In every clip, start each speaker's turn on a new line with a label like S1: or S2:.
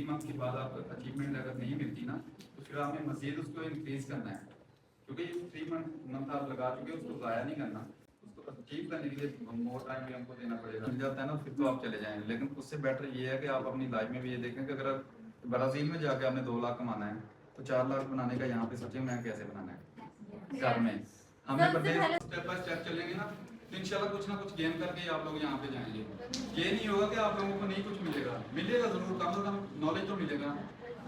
S1: Month के बाद आपको अचीवमेंट अगर नहीं मिलती ना तो फिर आपने मजीद उसको इंक्रीज करना है, क्योंकि 3 मंथ आप लगा चुके हैं, उसको ज़ाया नहीं करना। उसको अचीव करने के लिए मोर टाइम भी हमको देना पड़ेगा। मिल जाता है ना फिर तो आप चले जाएंगे, लेकिन उससे बेटर ये है कि आप अपनी लाइफ में भी ये देखें कि अगर ब्राज़ील में जाके आपने 2 लाख कमाना है तो 4 लाख बनाने का यहाँ पे सोचें मैं कैसे बनाना है घर में। हमें स्टेप बाय स्टेप चलेंगे ना तो इंशाल्लाह कुछ ना कुछ गेन करके आप लोग यहाँ पे जाएंगे। ये नहीं होगा कि आप लोगों को नहीं कुछ मिलेगा, मिलेगा जरूर, कम से कम नॉलेज तो मिलेगा।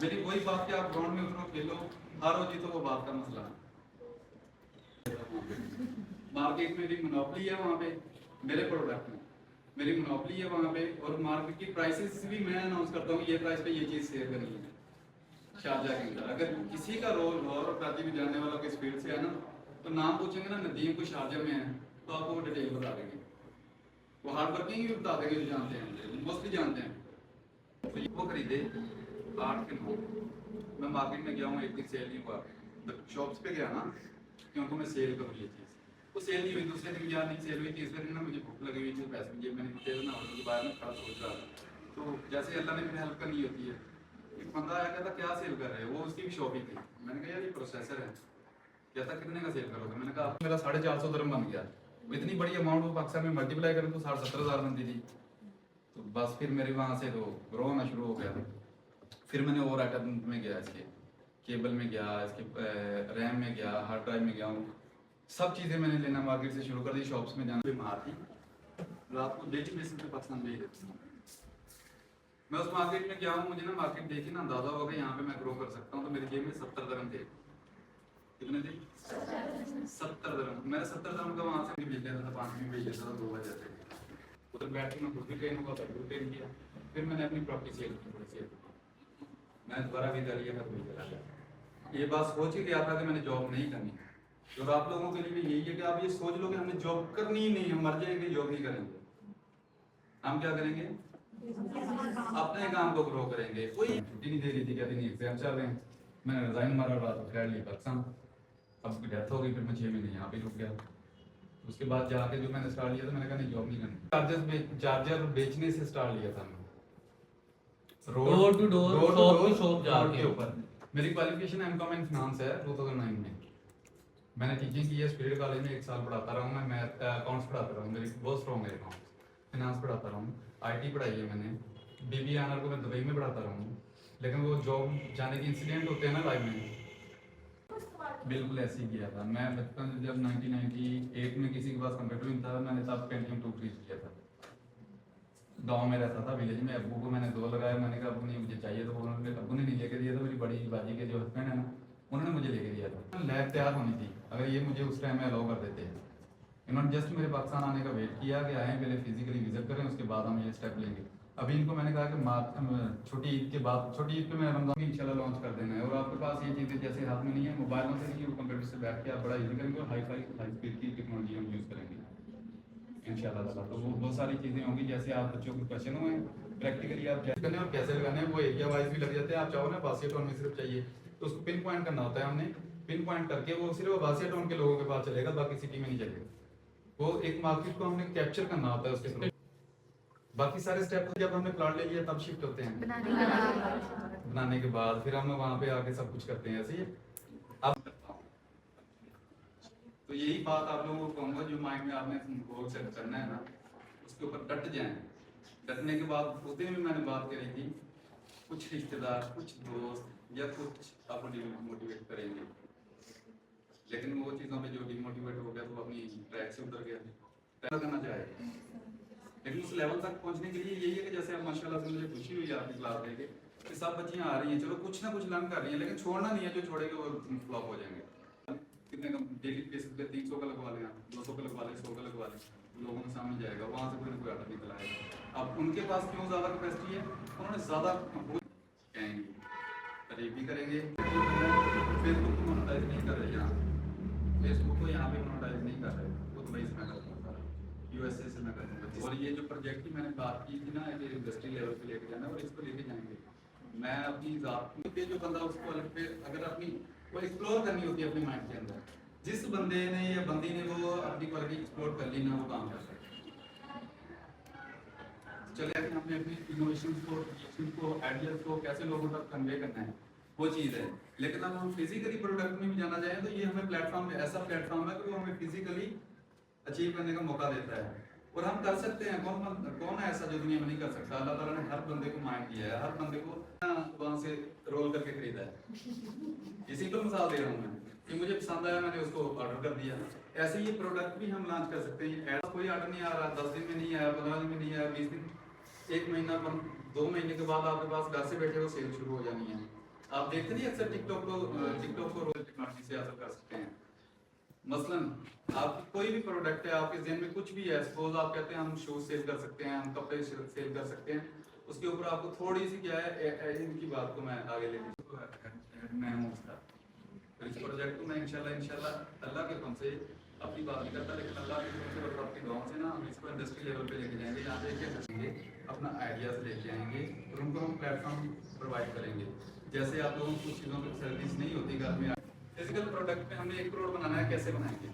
S1: मेरी वही बात कि आप ग्राउंड में उतरो, खेलो, हारो जीतो, वो बात का मसला। मार्केट में मेरी मोनोपोली है वहाँ पे, मेरे प्रोडक्ट में मेरी मोनोपोली है वहाँ पे, और मार्केट की प्राइसेस भी मैं अनाउंस करता हूँ ये प्राइस पे ये चीज़ शेयर करनी है शारजा के अंदर। अगर किसी का रोल और प्राची में जानने वाला किस फील्ड से है ना तो नाम पूछेंगे ना, नदीम कोई शारजा में है तो आपको वो डिटेल बता देंगे, वो हार्ड वर्किंग भी बता देंगे, जो जानते हैं मोस्टली जानते हैं। तो वो खरीदे 8 के 9, मैं मार्केट में गया हूँ, एक दिन सेल नहीं हुआ, शॉप्स पे गया ना क्योंकि मैं सेल करूँ ये चीज़, वो सेल नहीं हुई। दूसरे दिन यार नहीं सेल हुई, तीसरे दिन ना मुझे भूख लगी हुई थी, पैसे मुझे मैंने दे देना, उसके बाद में खड़ा सोच रहा था। तो जैसे अल्लाह ने मेरी हेल्प करनी होती है, एक बंदा आया कहता क्या सेल कर रहे हो, वो उसकी भी शॉपिंग थी। मैंने कहा यार ये प्रोसेसर है, कहता कितने का सेल करोगे, मैंने कहा मेरा 450 दिरहम बन गया। इतनी बड़ी अमाउंट वो पाकिस्तान में मल्टीप्लाई करें तो 70,000 बनती थी। तो बस फिर मेरे वहाँ से तो ग्रो होना शुरू हो गया। फिर मैंने और आइटम में गया, इसके केबल में गया, इसके रैम में गया, हार्ड ड्राइव में गया हूँ, सब चीज़ें मैंने लेना मार्केट से शुरू कर दी। शॉप्स में जाना बीमार थी, रात को डेली बेसिस पे पाकिस्तान भेज देती हूँ। मैं उस मार्केट में गया हूँ, मुझे ना मार्केट देखी ना अंदाजा हो गया यहाँ पे मैं ग्रो कर सकता हूँ। तो मेरी जेब में 70 दिरहम थे। कितने थे? 70 दिरहम। मैंने 70 दिरहम का वहाँ से भेज देता था, 5 में भेज देता था, 2 बजे से उधर बैठ के मैं खुद भी ट्रेन हुआ, फिर ट्रेन किया, फिर मैंने अपनी प्रॉपर्टी सेल की, थोड़ी सेल मैं दोबारा वीजा लिया, मैं वही चला गया। ये बात सोच ही गया था कि मैंने जॉब नहीं करनी। और आप लोगों के लिए भी यही है कि आप ये सोच लो कि हमने जॉब करनी ही नहीं, हम मर जाएंगे जॉब नहीं करेंगे। हम क्या करेंगे? अपने काम को ग्रो करेंगे। कोई छुट्टी नहीं दे रही थी, कहती नहीं एग्जाम चल रहे हैं, मैंने रिजाइन मारा, रात को फ्लैट ली पाकिस्तान। अब डेथ हो गई, फिर मैं 6 महीने यहाँ पे रुक गया। उसके बाद जाके जो मैंने स्टार्ट लिया था, मैंने कहा नहीं जॉब नहीं करनी। चार्जर बेचने से स्टार्ट लिया था मैं,
S2: डोर टू डोर शॉप जाके
S1: ऊपर। मेरी क्वालिफिकेशन एमकॉम इन फाइनेंस है 2009 में। मैंने टीचिंग की है, स्पिरिट कॉलेज में 1 साल पढ़ाता रहा हूँ मैं, मैथ अकाउंट्स पढ़ाता रहा हूँ, मेरी बहुत स्ट्रॉन्ग है अकाउंट्स, फाइनेंस पढ़ाता रहा हूँ, आईटी पढ़ाई है मैंने, बीबी ऑनर को मैं दुबई में पढ़ाता रहा हूँ। लेकिन वो जॉब जाने के इंसिडेंट होते हैं ना लाइफ में, बिल्कुल ऐसे ही किया था। मैं बचपन जब 1998 में किसी के पास कंप्यूटर नहीं था, मैंने तब पेंटिंग 2 खरीद किया था। गांव में रहता था, विलेज में। अब्बू को मैंने 2 लगाया, मैंने कहा अब्बू नहीं मुझे चाहिए, तो उन्होंने अब्बू ने नहीं लेके दिया था। मेरी बड़ी बाजी के जो हस्बैंड है ना, उन्होंने मुझे लेके दिया था। लैब तैयार होनी थी, अगर ये मुझे उस टाइम में अलाउ कर देते हैं। इन्होंने जस्ट मेरे पाकिस्तान आने का वेट किया कि आए पहले फिजिकली विजिट करें, उसके बाद हम ये स्टेप लेंगे। अभी इनको मैंने कहा कि छोटी ईद के बाद, छोटी ईद पे मैं रमजान इंशाल्लाह लॉन्च कर देना है। और आपके पास ये चीज़ें जैसे हाथ में नहीं है, मोबाइलों से नहीं, कंप्यूटर से बैठ के आप बड़ा ईजी करेंगे और हाई स्पीड की टेक्नोलॉजी हम यूज़ करेंगे इंशाल्लाह ताला। तो वो बहुत सारी चीज़ें होंगी, जैसे आप बच्चों को क्वेश्चन हुए प्रैक्टिकली आप कैसे करने और कैसे लगाने हैं, वो एरिया वाइज भी लग जाते हैं। आप चाहो ना बासिया टोन में सिर्फ चाहिए तो उसको पिन पॉइंट करना होता है, हमने पिन पॉइंट करके वो सिर्फ बासिया टोन के लोगों के पास चलेगा, बाकी सिटी में नहीं चलेगा। वो एक मार्केट को हमने कैप्चर करना होता है उसके थ्रू। बाकी सारे स्टेप जब हमने प्लाट ले लिया तब शिफ्ट होते हैं, बनाने के बाद फिर हम वहाँ पे आके सब कुछ करते हैं। ऐसे ही अब तो यही बात आप लोगों को कहूँगा, जो माइंड में आपने गोल सेट करना है ना, उसके ऊपर डट जाएं। डटने के बाद होते में मैंने बात करी थी, कुछ रिश्तेदार, कुछ दोस्त या कुछ आपको डिमोटिवेट करेंगे, लेकिन वो चीज़ों पे जो डिमोटिवेट हो गया तो वो अपनी ट्रैक से उतर गया। तैयार करना चाहिए, लेकिन उस लेवल तक पहुंचने के लिए यही है कि जैसे अब माशाल्लाह से मुझे खुशी हुई आपकी क्लास देके कि सब बच्चियां आ रही हैं, चलो कुछ ना कुछ लर्न कर रही हैं, लेकिन छोड़ना नहीं है। जो छोड़ेंगे वो फ्लॉप हो जाएंगे। कितने कम डेली बेसिस पे 300 का लगवा लें, 200 का लगवा लें, 100 का लगवा लें, लोगों के सामने जाएगा, वहाँ से कोई ना कोई आर्डर निकल आएगा। अब उनके पास क्यों ज़्यादा कैपेसिटी है, उन्होंने ज़्यादा कहेंगे, तारीफ भी करेंगे। फेसबुक को मोनेटाइज नहीं कर रहे, यहाँ फेसबुक को यहाँ पे मोनेटाइज नहीं कर रहे, वो दुबई से मैं करूँगा, यूएसए से मैं करूँगा। और ये जो प्रोजेक्ट की मैंने बात की थी ना, ये इंडस्ट्री लेवल पे लेके जाना और इसको लेके जाएंगे। मैं अपनी ज़ात पे जो बंदा उसको अलग पे अगर अपनी वो एक्सप्लोर करनी होती है अपने माइंड के अंदर, जिस बंदे ने या बंदी ने वो अपनी क्वालिटी एक्सप्लोर कर ली ना, वो काम कर सकता है। चले कि हमने अपने इनोवेशन को आइडियाज को कैसे लोगों तक कन्वे करना है, वो चीज़ है। लेकिन अब हम फिजिकली प्रोडक्ट में भी जाना चाहें तो ये हमें प्लेटफॉर्म, ऐसा प्लेटफॉर्म है कि वो हमें फिजिकली अचीव करने का मौका देता है और हम कर सकते हैं। कौन है ऐसा जो दुनिया में नहीं कर सकता? अल्लाह ताला ने हर बंदे को माइंड दिया है, हर बंदे को वहाँ से रोल करके खरीदा है। इसी को मिसाल दे रहा हूँ मैं कि मुझे पसंद आया, मैंने उसको ऑर्डर कर दिया। ऐसे ये प्रोडक्ट भी हम लॉन्च कर सकते हैं। ऐसा कोई ऑर्डर नहीं आ रहा, 10 दिन में नहीं आया, 15 दिन में नहीं आया, 20 दिन, 1 महीना, 2 महीने के बाद आपके पास घर से बैठे वो सेल शुरू हो जानी है। आप देखते नहीं अक्सर टिकटॉक को रोज टेक्नोलॉजी से हासिल कर सकते हैं। मसलन आपकी कोई भी प्रोडक्ट है, आपके ज़हन में कुछ भी है, सपोज आप कहते हैं हम शूज सेल कर सकते हैं, हम कपड़े सेल कर सकते हैं, उसके ऊपर आपको थोड़ी सी क्या है इनकी बात को मैं आगे लेके मैं हूँ उसका। तो इस प्रोजेक्ट को मैं इंशाल्लाह अल्लाह के हुक्म से अपनी बात नहीं करता, लेकिन अल्लाह के हुक्म से और आपकी दुआओं से ना हम इसको इंडस्ट्री लेवल पे लेके जाएंगे, जहाँ पे क्या करेंगे, अपना आइडियाज़ लेके आएंगे और उनको हम प्लेटफॉर्म प्रोवाइड करेंगे। जैसे आप लोगों को कुछ चीज़ों की फैसिलिटीज नहीं होती घर में, फिजिकल प्रोडक्ट में हमने 1 करोड़ बनाना है, कैसे बनाएंगे?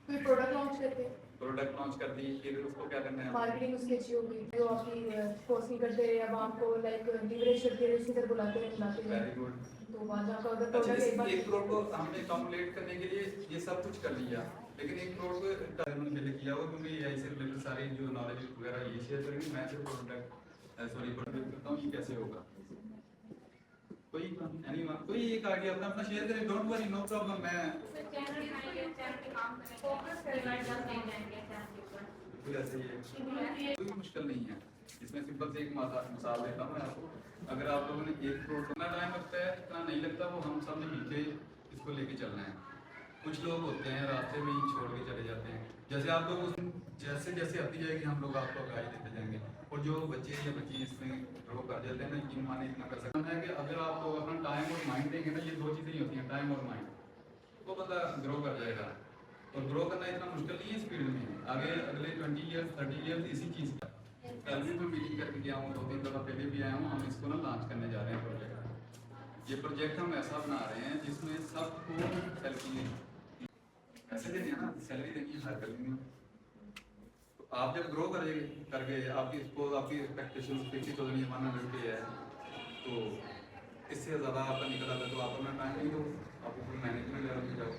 S3: कोई प्रोडक्ट लॉन्च करते हैं,
S1: प्रोडक्ट लॉन्च कर दी, फिर उसको क्या करना है?
S3: मार्केटिंग उसकी अच्छी होगी, जो आपकी पोस्ट नहीं करते हैं, अब आपको लाइक लीवरेज करके उसी तरह बुलाते हैं।
S1: Very good.
S3: तो वहाँ जाकर अगर
S1: अच्छा,
S3: प्रोडक्ट
S1: इस
S3: एक बार
S1: 1 करोड़ को हमने कैलकुलेट करने के लिए ये सब कुछ कर लिया, लेकिन 1 करोड़ को हमने पहले किया हुआ, क्योंकि एआई से रिलेटेड सारी जो नॉलेज वगैरह ये शेयर करेंगे। मैं सिर्फ प्रोडक्ट करता हूँ, ये कैसे होगा? कोई एनीवन कोई एक आइडिया अपना शेयर करें, डोंट वरी, नो प्रॉब्लम। मैं बिल्कुल ऐसे ही है, कोई मुश्किल नहीं है इसमें। सिंपल से एक मिसाल देता हूँ मैं आपको। अगर आप लोगों ने 1 करोड़, कितना टाइम लगता है, इतना नहीं लगता, वो हम सब ने मिलके इसको लेके चलना है। कुछ लोग होते हैं रास्ते में ही छोड़ के चले जाते हैं। जैसे आप लोग जैसे जैसे आती जाएगी हम लोग आपको गाइड देते जाएंगे, और जो बच्चे या बच्ची इसमें ग्रो कर जाते हैं ना, यकीन माने इतना कर सकते हैं कि अगर आप लोग अपना टाइम और माइंड देंगे ना, ये 2 चीज़ें ही होती हैं, टाइम और माइंड, वो बंदा ग्रो कर जाएगा। और ग्रो करना इतना मुश्किल नहीं है इस फील्ड में। आगे अगले 20 ईयर्स 30 ईयर्स इसी चीज़ का। कल भी मैं मीटिंग करके गया हूँ, 2-3 दफ़ा पहले भी आया हूँ। हम इसको ना लॉन्च करने जा रहे हैं प्रोजेक्ट। ये प्रोजेक्ट हम ऐसा बना रहे हैं जिसमें सबको सैलरी ऐसे देनी है ना, सैलरी देनी है हर कभी में। तो आप जब ग्रो कर गए, आपकी सपोज आपकी एक्सपेक्टेशन 50,100 पे है, तो इससे ज़्यादा आपका निकल आता है, तो आप अपना टाइम नहीं दो, आप ऊपर मैनेजमेंट लेवल पे जाओ।